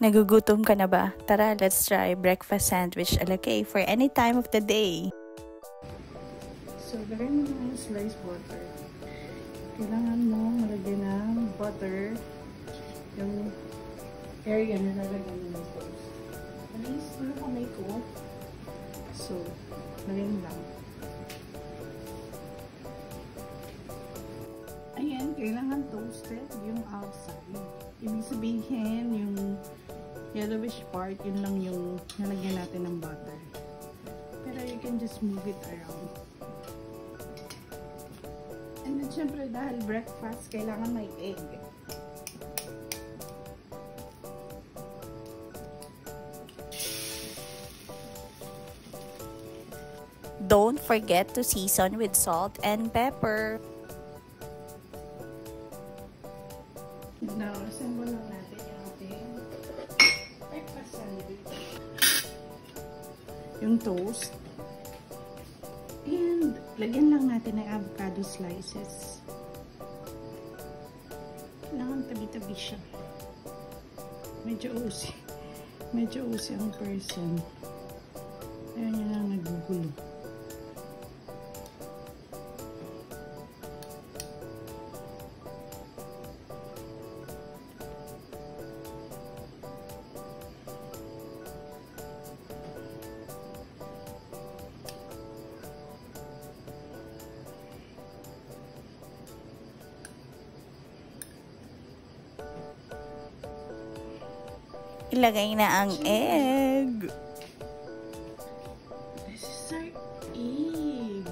Nagugutom ka na ba? Tara, let's try breakfast sandwich a la Kay for any time of the day. So, lagay mo ng sliced butter. Kailangan mo malagyan ng butter yung area na lalagyan mo ng toast. Alis, ano kamay ko? So, lagay mo lang. Ayan, kailangan toasted yung outside. Ibig sabihin, yung yellowish part, yun lang yung nalagyan natin ng butter. Pero you can just move it around. And then, syempre, dahil breakfast, kailangan may egg. Don't forget to season with salt and pepper. Now, assemble lang natin yung ating breakfast sandwich. Yung toast. And, lagyan lang natin ng avocado slices. Kailangan tabi-tabi siya. Medyo usi. Medyo usi ang person. Ayan yun lang nagugulo. Ilagay na ang egg. This is our egg.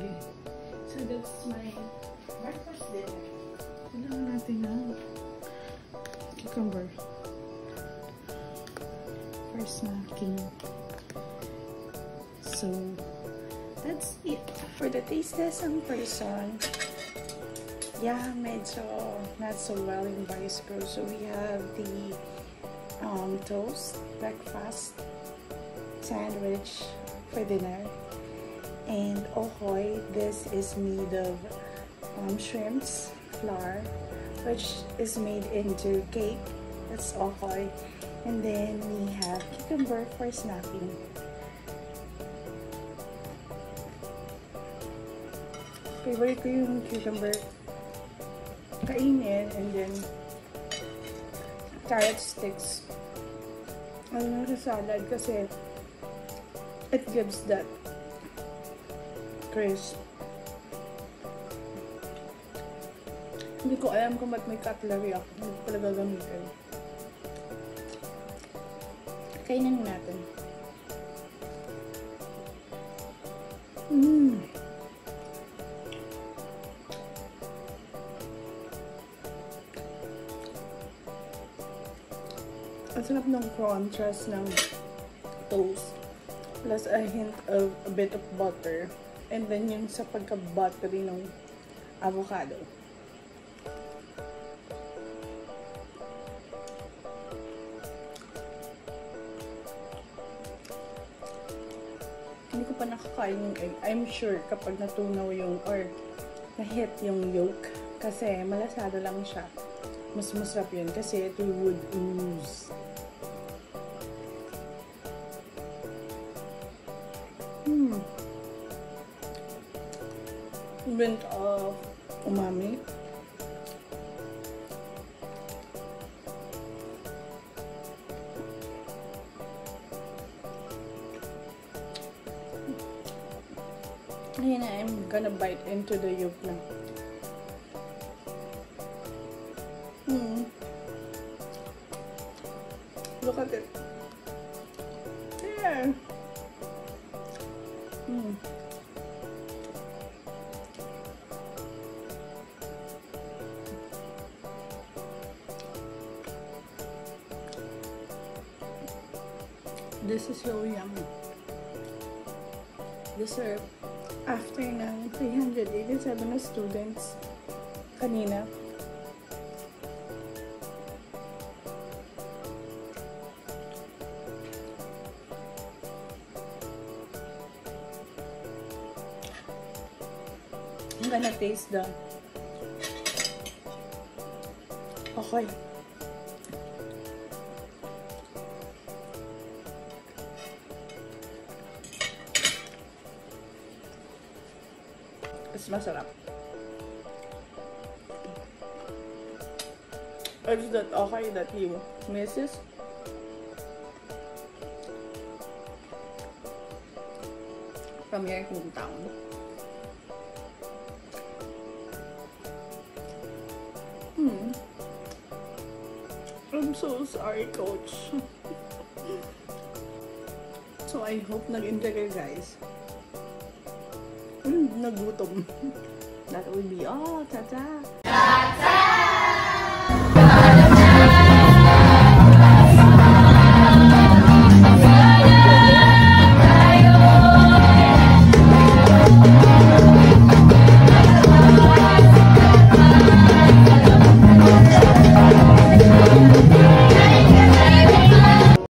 So that's my breakfast dinner. Kailangan natin ng cucumber for snacking. So that's it. For the tasteless person, yeah, medyo not so well in Vice Pro. So we have the toast, breakfast, sandwich for dinner, and ohoy, this is made of shrimps, flour, which is made into cake, that's ohoy, and then we have cucumber for snacking. Favorite ko yung cucumber, kainin, and then carrot sticks sa salad kasi it gives that crisp. Hindi ko alam kung ba't may cutlery ako. Hindi ko pala gagamitin. Kainin natin. Ang sarap ng contrast ng toast plus a hint of a bit of butter and then yung sa pagka-buttery ng avocado. Hindi ko pa nakakain yung egg. I'm sure kapag natunaw yung or na-hit yung yolk kasi malasado lang siya. Mas masarap yun kasi it would ooze. Hint of umami. Ngayon I'm gonna bite into the yolk na. Look at it. Yeah. This is so yummy. Dessert. After ng 387 na students kanina, I'm gonna taste the okay. mas masarap. Is that okay that he misses? From your hometown. I'm so sorry, Coach. So I hope nag-enjoy kayo, guys. Nagutom. That will be all. Ta-ta! Ta-ta!